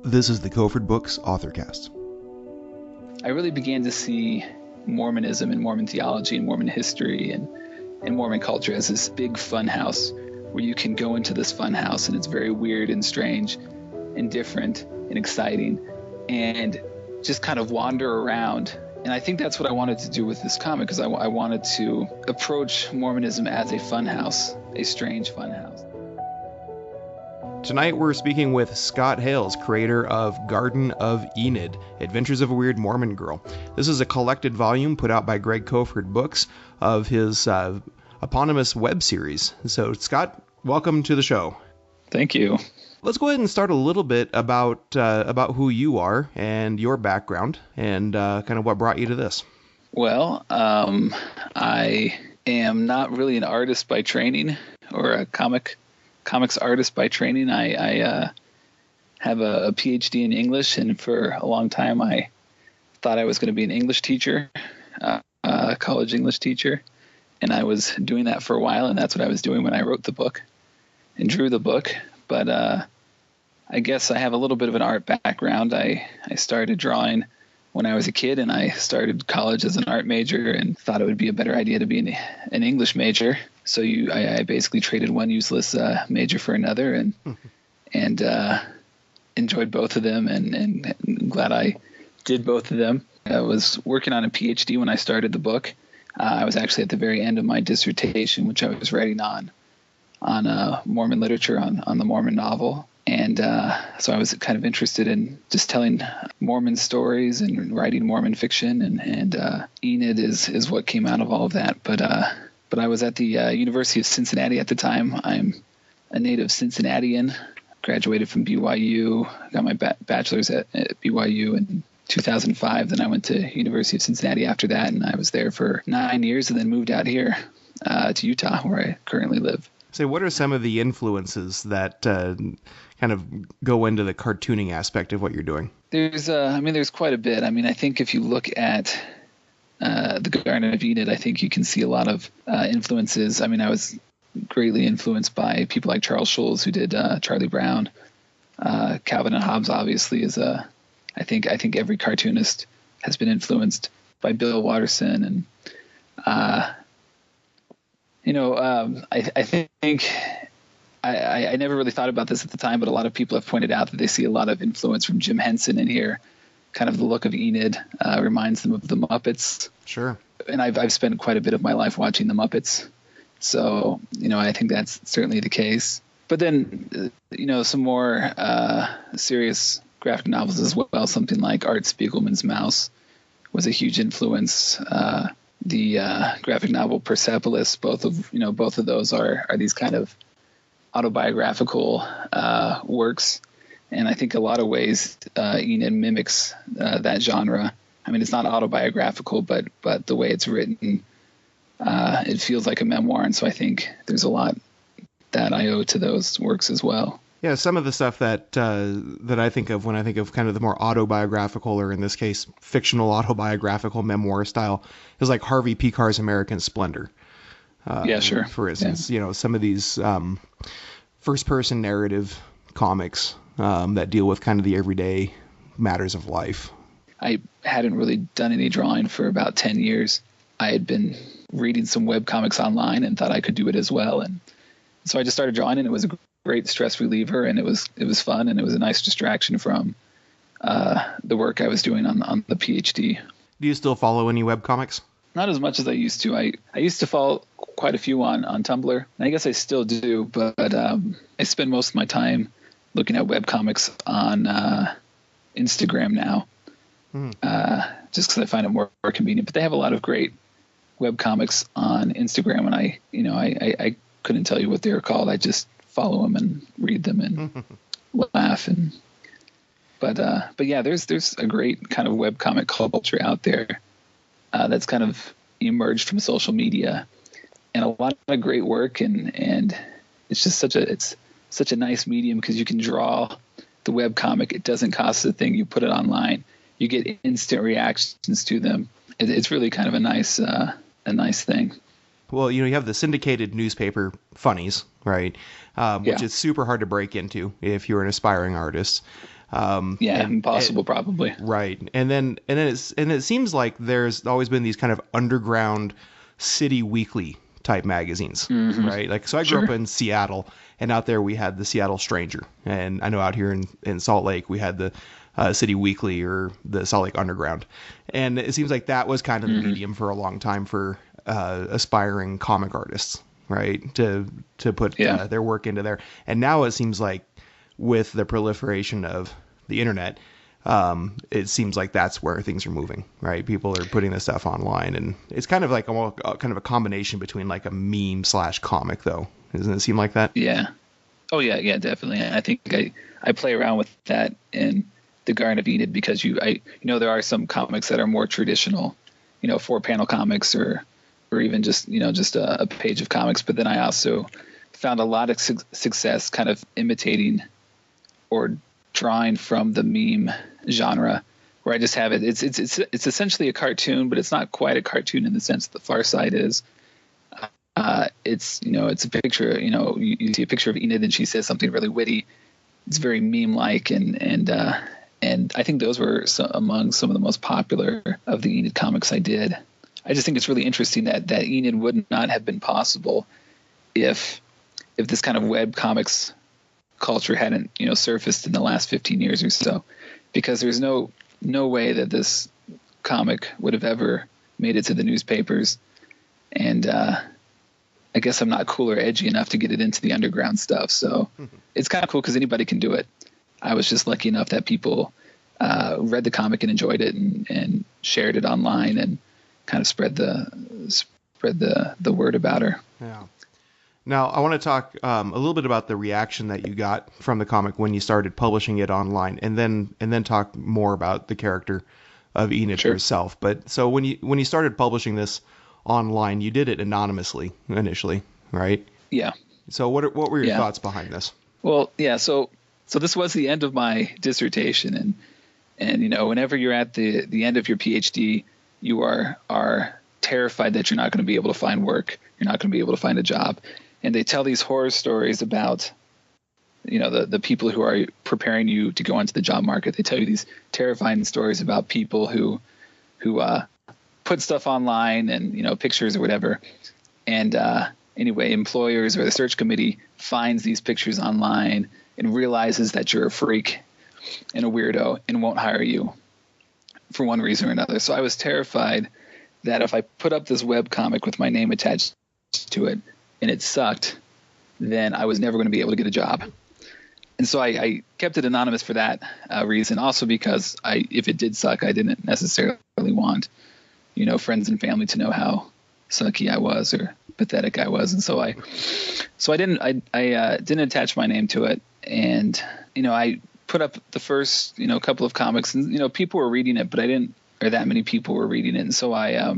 This is the Kofford Books AuthorCast. I really began to see Mormonism and Mormon theology and Mormon history and Mormon culture as this big fun house where you can go into this fun house and it's very weird and strange and different and exciting and just kind of wander around. And I think that's what I wanted to do with this comic, because I wanted to approach Mormonism as a fun house, a strange fun house. Tonight we're speaking with Scott Hales, creator of Garden of Enid, Adventures of a Weird Mormon Girl. This is a collected volume put out by Greg Kofford Books of his eponymous web series. So Scott, welcome to the show. Thank you. Let's go ahead and start a little bit about who you are and your background and kind of what brought you to this. Well, I am not really an artist by training or a comics artist by training. I have a PhD in English, and for a long time I thought I was going to be an English teacher, a college English teacher, and I was doing that for a while, and that's what I was doing when I wrote the book and drew the book. But I guess I have a little bit of an art background. I started drawing when I was a kid, and I started college as an art major and thought it would be a better idea to be an English major. So I basically traded one useless major for another, and enjoyed both of them, and glad I did both of them. I was working on a PhD when I started the book. I was actually at the very end of my dissertation, which I was writing on Mormon literature, on the Mormon novel. And so I was kind of interested in just telling Mormon stories and writing Mormon fiction, and Enid is what came out of all of that. But I was at the University of Cincinnati at the time. I'm a native Cincinnatian, graduated from BYU, got my bachelor's at BYU in 2005. Then I went to University of Cincinnati after that, and I was there for 9 years and then moved out here to Utah, where I currently live. So what are some of the influences that kind of go into the cartooning aspect of what you're doing? There's quite a bit. I think if you look at the Garden of Enid, I think you can see a lot of influences. I was greatly influenced by people like Charles Schulz, who did Charlie Brown. Calvin and Hobbes obviously is I think every cartoonist has been influenced by Bill Watterson, and I think I never really thought about this at the time, but a lot of people have pointed out that they see a lot of influence from Jim Henson in here. Kind of the look of Enid reminds them of the Muppets. Sure. And I've spent quite a bit of my life watching the Muppets, so I think that's certainly the case. But then some more serious graphic novels as well. Something like Art Spiegelman's Mouse was a huge influence. The graphic novel Persepolis, both of those are these kind of autobiographical works, and I think a lot of ways Enid mimics that genre. It's not autobiographical, but the way it's written, it feels like a memoir, and so I think there's a lot that I owe to those works as well. Yeah, some of the stuff that I think of when I think of kind of the more autobiographical, or in this case, fictional autobiographical memoir style, is like Harvey Pekar's American Splendor. Yeah, sure. For instance, some of these first-person narrative comics that deal with kind of the everyday matters of life. I hadn't really done any drawing for about 10 years. I had been reading some webcomics online and thought I could do it as well, and so I just started drawing, and it was a great stress reliever, and it was fun, and it was a nice distraction from the work I was doing on the PhD. Do you still follow any webcomics? Not as much as I used to. I used to follow quite a few on Tumblr, and I guess I still do, but I spend most of my time looking at webcomics on Instagram now, just because I find it more convenient. But they have a lot of great webcomics on Instagram, and I couldn't tell you what they were called. I just follow them and read them and laugh. But yeah, there's a great kind of webcomic culture out there that's kind of emerged from social media, and a lot of great work, and it's just such a nice medium, because you can draw the webcomic. It doesn't cost a thing. You put it online, you get instant reactions to them. It's really kind of a nice thing. Well, you have the syndicated newspaper funnies, right? Which is super hard to break into if you're an aspiring artist. Impossible, probably. Right. And it seems like there's always been these kind of underground city weekly type magazines, right? Like, so I grew up in Seattle, and out there we had the Seattle Stranger, and I know out here in Salt Lake we had the City Weekly or the Salt Lake Underground, and it seems like that was kind of the medium for a long time for aspiring comic artists, right? To put their work into there, and now it seems like with the proliferation of the internet, it seems like that's where things are moving, right? People are putting this stuff online, and it's kind of like kind of a combination between like a meme / comic, though. Doesn't it seem like that? Yeah. Oh yeah, definitely. I think I play around with that in the Garden of Enid because there are some comics that are more traditional, 4-panel comics or even just a page of comics. But then I also found a lot of success kind of imitating or drawing from the meme genre, where I just have it. It's essentially a cartoon, but it's not quite a cartoon in the sense the Far Side is. It's a picture. You see a picture of Enid and she says something really witty. It's very meme-like, and I think those were among some of the most popular of the Enid comics I did. I just think it's really interesting that Enid would not have been possible if this kind of web comics culture hadn't surfaced in the last 15 years or so, because there's no way that this comic would have ever made it to the newspapers, and I guess I'm not cool or edgy enough to get it into the underground stuff, so it's kind of cool because anybody can do it. I was just lucky enough that people read the comic and enjoyed it and shared it online and kind of spread the word about her. Yeah. Now, I want to talk a little bit about the reaction that you got from the comic when you started publishing it online, and then talk more about the character of Enid herself. But so when you started publishing this online, you did it anonymously initially, right? Yeah. So what were your thoughts behind this? Well, yeah. So this was the end of my dissertation, and whenever you're at the end of your PhD, you are terrified that you're not going to be able to find work. You're not going to be able to find a job. And they tell these horror stories about, the people who are preparing you to go into the job market. They tell you these terrifying stories about people who put stuff online and, pictures or whatever. And anyway, employers or the search committee finds these pictures online and realizes that you're a freak and a weirdo and won't hire you for one reason or another. So I was terrified that if I put up this web comic with my name attached to it, and it sucked, then I was never going to be able to get a job. And so I kept it anonymous for that reason. Also because if it did suck, I didn't necessarily want, friends and family to know how sucky I was or pathetic I was. And so I didn't attach my name to it. And, I put up the first, couple of comics and, people were reading it, but that many people were reading it. And so I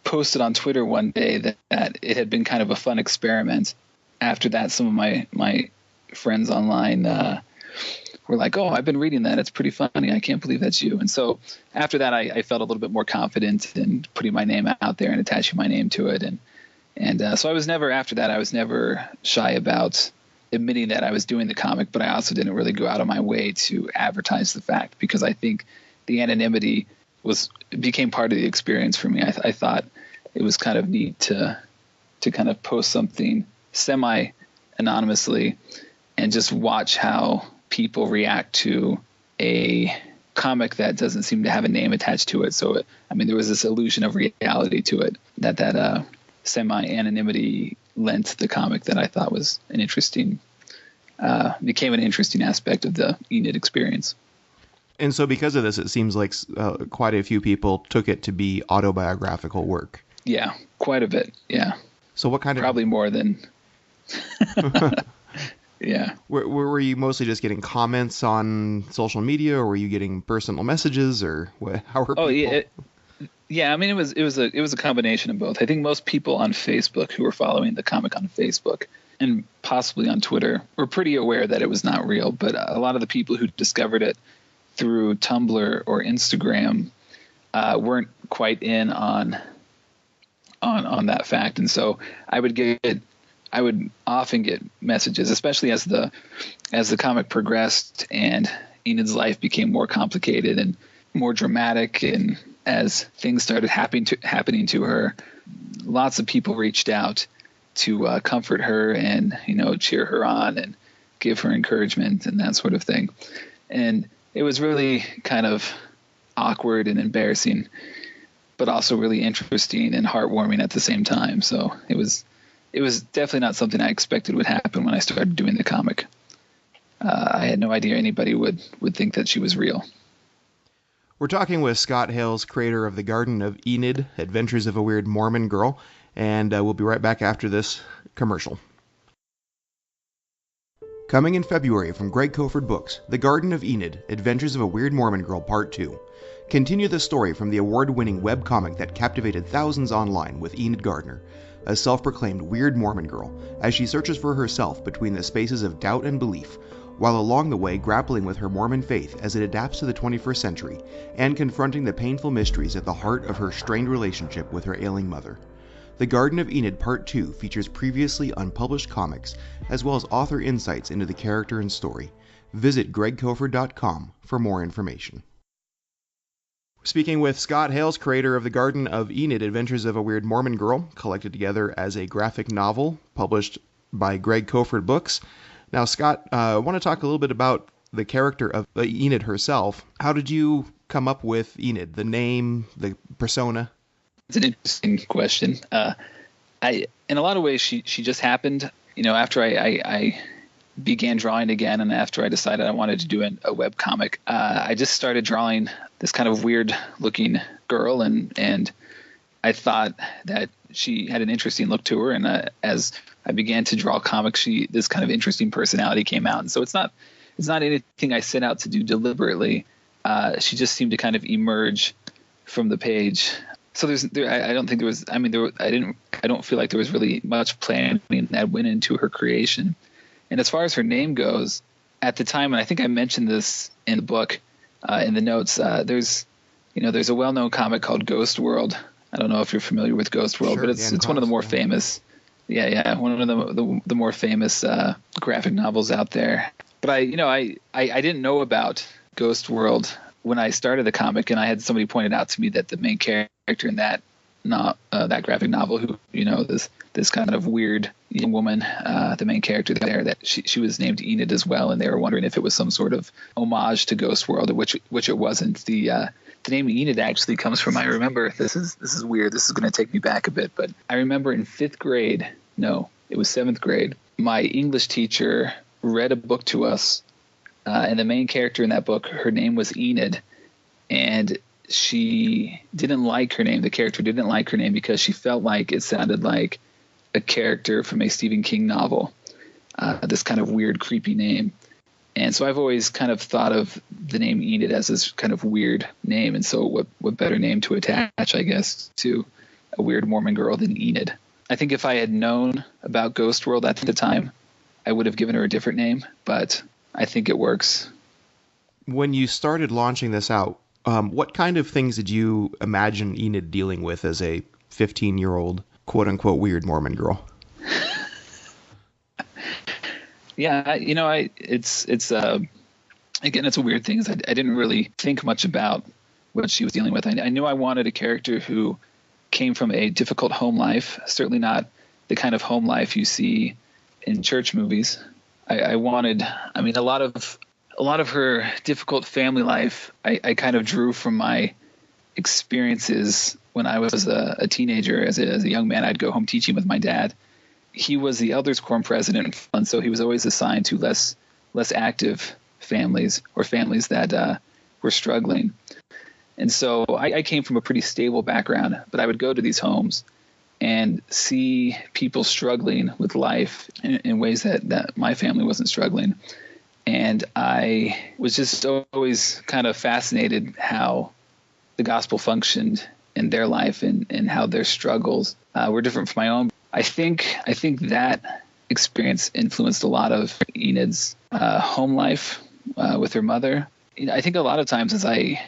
posted on Twitter one day that it had been kind of a fun experiment. After that, some of my friends online were like, "Oh, I've been reading that. It's pretty funny. I can't believe that's you." And so after that, I felt a little bit more confident in putting my name out there and attaching my name to it. And so I was never shy about admitting that I was doing the comic, but I also didn't really go out of my way to advertise the fact, because I think the anonymity became part of the experience for me. I thought it was kind of neat to kind of post something semi-anonymously and just watch how people react to a comic that doesn't seem to have a name attached to it. So, there was this illusion of reality to it that semi-anonymity lent the comic that I thought was became an interesting aspect of the Enid experience. And so because of this, it seems like quite a few people took it to be autobiographical work. Yeah, quite a bit. Yeah. So what kind of... Probably more than... Yeah. Were you mostly just getting comments on social media, or were you getting personal messages, or how were people... Oh, yeah. It was a combination of both. I think most people on Facebook who were following the comic on Facebook and possibly on Twitter were pretty aware that it was not real, but a lot of the people who discovered it through Tumblr or Instagram weren't quite in on that fact. And so I would often get messages, especially as the comic progressed and Enid's life became more complicated and more dramatic, and as things started happening to her, lots of people reached out to comfort her and, cheer her on and give her encouragement and that sort of thing. And it was really kind of awkward and embarrassing, but also really interesting and heartwarming at the same time. So it was definitely not something I expected would happen when I started doing the comic. I had no idea anybody would think that she was real. We're talking with Scott Hales, creator of the Garden of Enid, Adventures of a Weird Mormon Girl, and we'll be right back after this commercial. Coming in February from Greg Kofford Books, The Garden of Enid, Adventures of a Weird Mormon Girl Part 2. Continue the story from the award-winning webcomic that captivated thousands online with Enid Gardner, a self-proclaimed weird Mormon girl, as she searches for herself between the spaces of doubt and belief, while along the way grappling with her Mormon faith as it adapts to the 21st century, and confronting the painful mysteries at the heart of her strained relationship with her ailing mother. The Garden of Enid Part 2 features previously unpublished comics, as well as author insights into the character and story. Visit gregkofford.com for more information. Speaking with Scott Hales, creator of the Garden of Enid, Adventures of a Weird Mormon Girl, collected together as a graphic novel, published by Greg Kofford Books. Now, Scott, I want to talk a little bit about the character of Enid herself. How did you come up with Enid, the name, the persona? It's an interesting question. In a lot of ways, she just happened. After I began drawing again, and after I decided I wanted to do a web comic, I just started drawing this kind of weird-looking girl, and I thought that she had an interesting look to her. And as I began to draw comics, this kind of interesting personality came out. And so it's not anything I set out to do deliberately. She just seemed to kind of emerge from the page. So I don't think there was. I don't feel like there was really much planning that went into her creation. And as far as her name goes, at the time, and I think I mentioned this in the book, in the notes, there's a well-known comic called Ghost World. I don't know if you're familiar with Ghost World, sure, but it's one of the more famous. Yeah, one of the more famous graphic novels out there. But I didn't know about Ghost World when I started the comic, and I had somebody pointed out to me that the main character in that graphic novel, who this kind of weird young woman, the main character there, that she was named Enid as well, and they were wondering if it was some sort of homage to Ghost World, which it wasn't. The name Enid actually comes from, I remember, this is weird, this is going to take me back a bit, but I remember in 5th grade, no, it was 7th grade, my English teacher read a book to us, and the main character in that book, her name was Enid, and she didn't like her name. The character didn't like her name because she felt like it sounded like a character from a Stephen King novel, this kind of weird, creepy name. And so I've always kind of thought of the name Enid as this kind of weird name. And so what better name to attach, I guess, to a weird Mormon girl than Enid? I think if I had known about Ghost World at the time, I would have given her a different name, but I think it works. When you started launching this out, what kind of things did you imagine Enid dealing with as a 15-year-old, quote-unquote, weird Mormon girl? Yeah, it's again, it's a weird thing. I didn't really think much about what she was dealing with. I knew I wanted a character who came from a difficult home life, certainly not the kind of home life you see in church movies. I wanted, a lot of her difficult family life, I kind of drew from my experiences when I was a teenager. As a young man, I'd go home teaching with my dad. He was the elders quorum president, and so he was always assigned to less active families, or families that were struggling. And so I came from a pretty stable background, but I would go to these homes and see people struggling with life in ways that my family wasn't struggling. And I was just always kind of fascinated how the gospel functioned in their life and how their struggles were different from my own. I think that experience influenced a lot of Enid's home life with her mother. I think a lot of times as I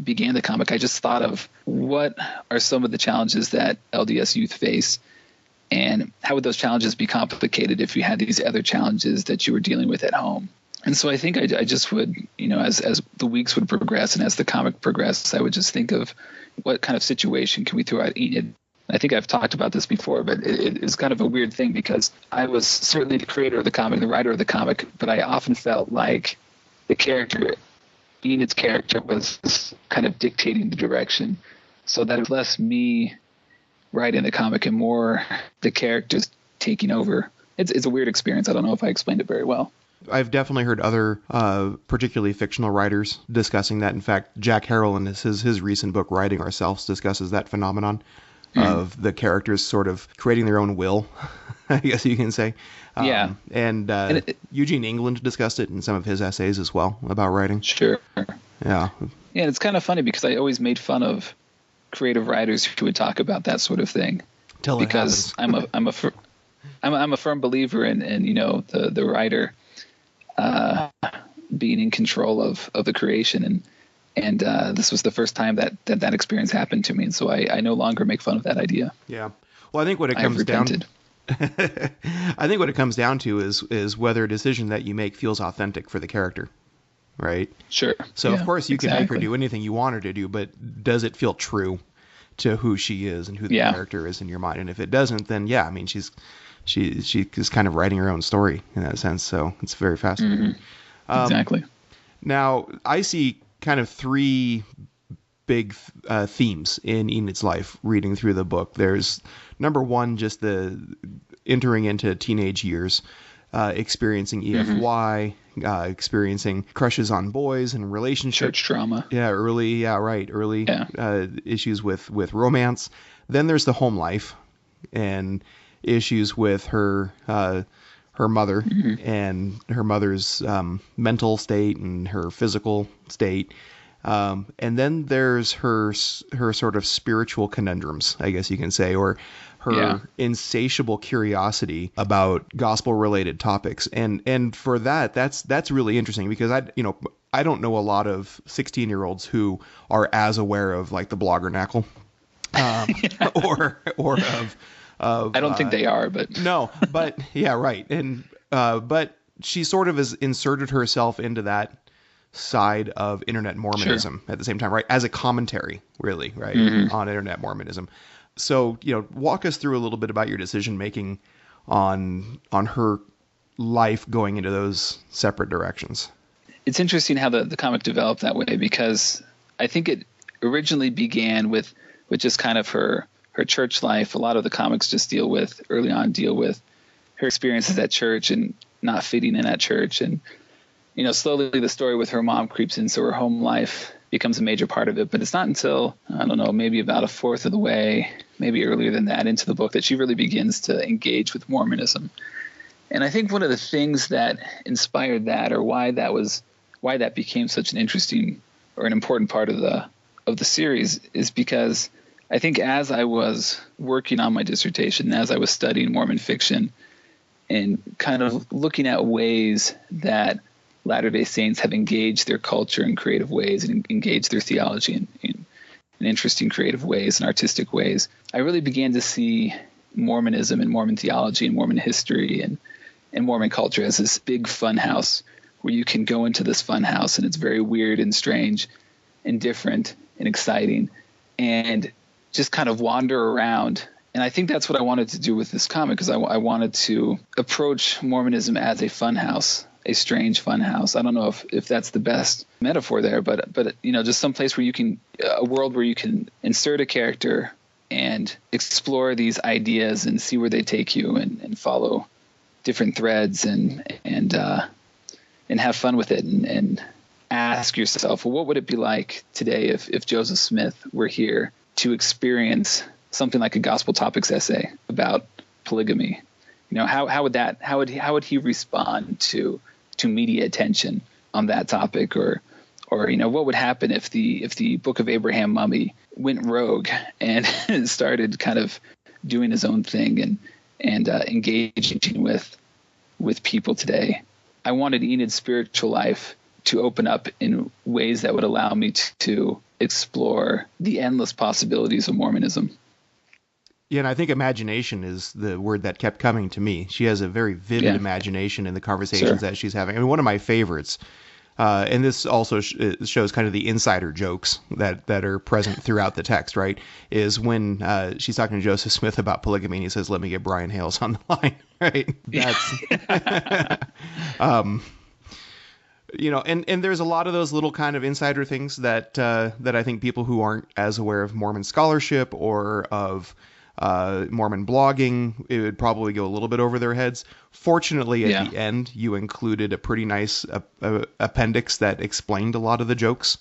began the comic, I just thought of what are some of the challenges that LDS youth face, and how would those challenges be complicated if you had these other challenges that you were dealing with at home. And so I think I just would, as the weeks would progress and as the comic progressed, I would just think of what kind of situation can we throw out Enid. I think I've talked about this before, but it's kind of a weird thing because I was certainly the creator of the comic, the writer of the comic, but I often felt like the character, Enid's character, was kind of dictating the direction, so that it was less me writing the comic and more the characters taking over. It's a weird experience. I don't know if I explained it very well. I've definitely heard other, particularly fictional writers, discussing that. In fact, Jack Carroll in his recent book, Writing Ourselves, discusses that phenomenon of the characters sort of creating their own will, I guess you can say. Yeah. And Eugene England discussed it in some of his essays as well about writing. Sure. Yeah. Yeah, and it's kind of funny because I always made fun of creative writers who would talk about that sort of thing. Because I'm a firm believer in the writer being in control of the creation, and this was the first time that experience happened to me, and so I no longer make fun of that idea. Yeah. Well, I think what it comes down to is whether a decision that you make feels authentic for the character, right? Sure. So of course you can make her do anything you want her to do, but does it feel true to who she is and who the character is in your mind? And if it doesn't, then I mean she is kind of writing her own story in that sense. So it's very fascinating. Mm-hmm. Exactly. Now I see kind of three big themes in Enid's life reading through the book. There's number one, just the entering into teenage years, experiencing EFY, experiencing crushes on boys and relationships. Church trauma. Yeah, early issues with romance. Then there's the home life and issues with her mother and her mother's mental state and her physical state. And then there's her sort of spiritual conundrums, I guess you can say, or her insatiable curiosity about gospel-related topics. And for that's really interesting because I don't know a lot of 16-year-olds who are as aware of like the bloggernacle, or of I don't think they are, but no, but yeah, right. And but she sort of has inserted herself into that side of internet Mormonism at the same time, right? As a commentary, really, right, on internet Mormonism. So, walk us through a little bit about your decision making on her life going into those separate directions. It's interesting how the comic developed that way because I think it originally began with just kind of her church life. A lot of the comics just deal with her experiences at church and not fitting in at church. And, slowly the story with her mom creeps in. So her home life becomes a major part of it. But it's not until, I don't know, maybe about a fourth of the way, maybe earlier than that into the book that she really begins to engage with Mormonism. And I think one of the things that inspired that or why that became such an interesting or an important part of the series is because I think as I was working on my dissertation, as I was studying Mormon fiction and kind of looking at ways that Latter-day Saints have engaged their culture in creative ways and engaged their theology in interesting creative ways and artistic ways, I really began to see Mormonism and Mormon theology and Mormon history and Mormon culture as this big fun house where you can go into this fun house and it's very weird and strange and different and exciting and just kind of wander around. And I think that's what I wanted to do with this comic because I wanted to approach Mormonism as a fun house, a strange fun house. I don't know if that's the best metaphor there, but just some place where a world where you can insert a character and explore these ideas and see where they take you and follow different threads and have fun with it and ask yourself, well, what would it be like today if Joseph Smith were here to experience something like a gospel topics essay about polygamy? How would he respond to media attention on that topic, or what would happen if the Book of Abraham mummy went rogue and started kind of doing his own thing and engaging with people today? I wanted Enid's spiritual life to open up in ways that would allow me to explore the endless possibilities of Mormonism. Yeah, and I think imagination is the word that kept coming to me. She has a very vivid imagination in the conversations that she's having. I mean, one of my favorites, and this also shows kind of the insider jokes that are present throughout the text, right, is when she's talking to Joseph Smith about polygamy, and he says, "Let me get Brian Hales on the line," right? That's... You know, and there's a lot of those little kind of insider things that I think people who aren't as aware of Mormon scholarship or of Mormon blogging, it would probably go a little bit over their heads. Fortunately, at the end, you included a pretty nice appendix that explained a lot of the jokes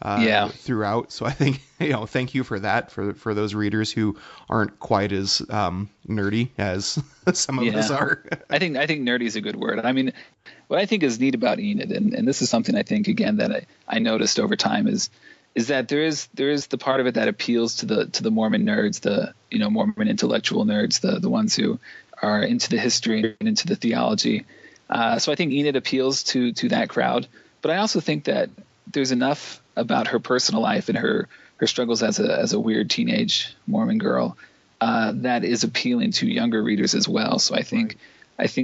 throughout. So I think, thank you for that, for those readers who aren't quite as nerdy as some of us are. I think nerdy is a good word. I mean, what I think is neat about Enid, and this is something I think, again, that I noticed over time is that there is the part of it that appeals to the Mormon nerds, the Mormon intellectual nerds, the ones who are into the history and into the theology. So I think Enid appeals to that crowd. But I also think that there's enough about her personal life and her struggles as a weird teenage Mormon girl that is appealing to younger readers as well. So I think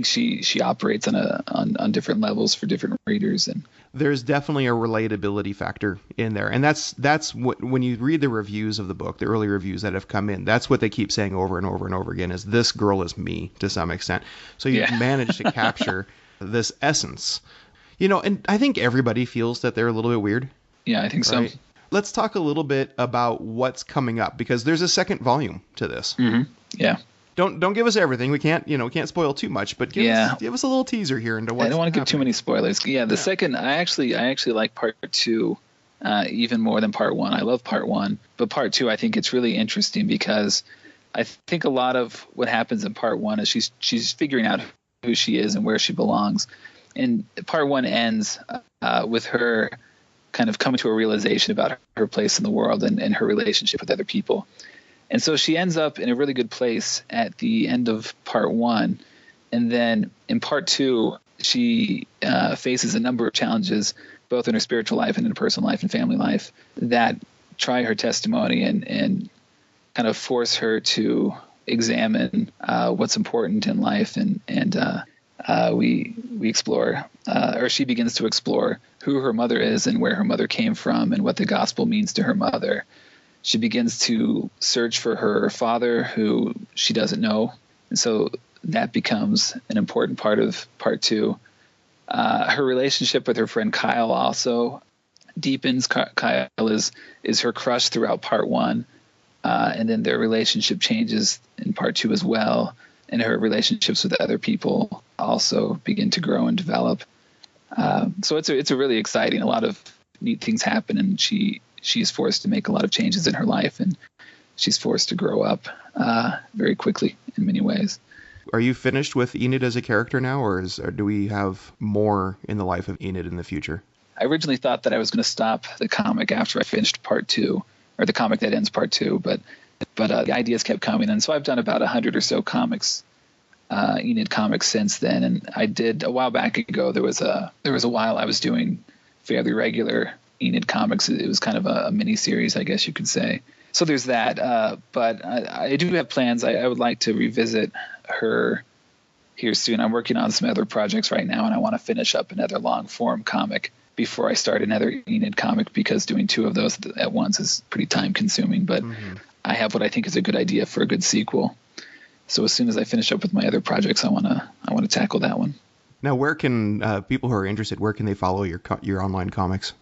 she operates on different levels for different readers, and there's definitely a relatability factor in there. And that's what, when you read the reviews of the book, the early reviews that have come in, that's what they keep saying over and over and over again, is this girl is me to some extent. So you've managed to capture this essence, and I think everybody feels that they're a little bit weird. Yeah, I think right? so. Let's talk a little bit about what's coming up, because there's a second volume to this. Mm-hmm. Yeah. Don't give us everything. We can't spoil too much, but give us a little teaser here into what's I don't want to give too many spoilers. Yeah, the second, I actually like part 2 even more than part 1. I love part 1, but part 2, I think it's really interesting because I think a lot of what happens in part 1 is she's figuring out who she is and where she belongs. And part 1 ends with her kind of coming to a realization about her place in the world and her relationship with other people. And so she ends up in a really good place at the end of part 1. And then in part 2, she faces a number of challenges, both in her spiritual life and in her personal life and family life, that try her testimony and kind of force her to examine what's important in life. And we explore, or she begins to explore who her mother is and where her mother came from and what the gospel means to her mother. She begins to search for her father, who she doesn't know. And so that becomes an important part of part 2. Her relationship with her friend Kyle also deepens. Kyle is her crush throughout part 1. And then their relationship changes in part 2 as well. And her relationships with other people also begin to grow and develop. So it's a really exciting, a lot of neat things happen, and she's forced to make a lot of changes in her life, and she's forced to grow up very quickly in many ways. Are you finished with Enid as a character now, or do we have more in the life of Enid in the future? I originally thought that I was going to stop the comic after I finished part 2, or the comic that ends part 2, but the ideas kept coming, and so I've done about 100 or so comics, Enid comics since then. And I did a while back ago. There was a while I was doing fairly regular Enid comics. It was kind of a mini series, I guess you could say. So there's that. But I do have plans. I would like to revisit her here soon. I'm working on some other projects right now, and I want to finish up another long form comic before I start another Enid comic, because doing 2 of those at once is pretty time consuming. But I have what I think is a good idea for a good sequel. So as soon as I finish up with my other projects, I want to tackle that one. Now, where can people who are interested, where can they follow your online comics?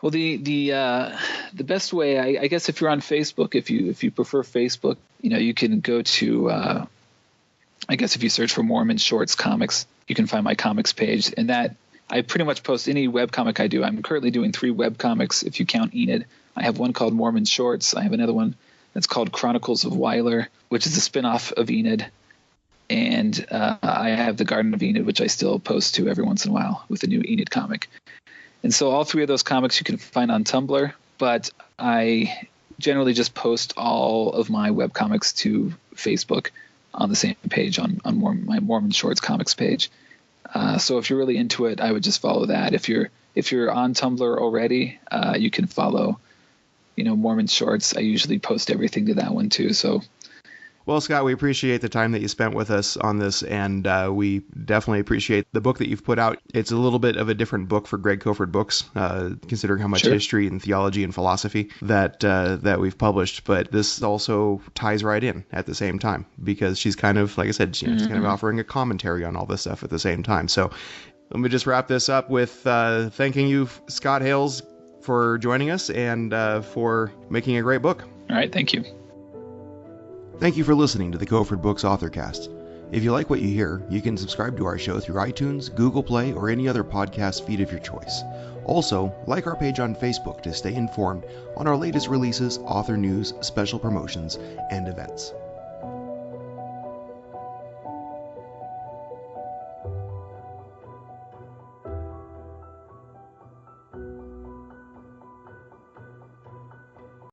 Well, the best way, I guess, if you're on Facebook, if you prefer Facebook, you can go to, I guess if you search for Mormon Shorts Comics, you can find my comics page, and that I pretty much post any webcomic I do. I'm currently doing 3 webcomics if you count Enid. I have one called Mormon Shorts. I have another one that's called Chronicles of Weiler, which is a spinoff of Enid. And I have the Garden of Enid, which I still post to every once in a while with a new Enid comic. And so all 3 of those comics you can find on Tumblr, but I generally just post all of my webcomics to Facebook on the same page, on my Mormon Shorts comics page. So if you're really into it, I would just follow that. If you're on Tumblr already, you can follow, Mormon Shorts. I usually post everything to that one too. So Well, Scott, we appreciate the time that you spent with us on this, and we definitely appreciate the book that you've put out. It's a little bit of a different book for Greg Kofford books, considering how much Sure. history and theology and philosophy that we've published. But this also ties right in at the same time, because she's kind of, like I said, she's kind of offering a commentary on all this stuff at the same time. So let me just wrap this up with thanking you, Scott Hales, for joining us and for making a great book. All right. Thank you. Thank you for listening to the Kofford Books AuthorCast. If you like what you hear, you can subscribe to our show through iTunes, Google Play, or any other podcast feed of your choice. Also, like our page on Facebook to stay informed on our latest releases, author news, special promotions, and events.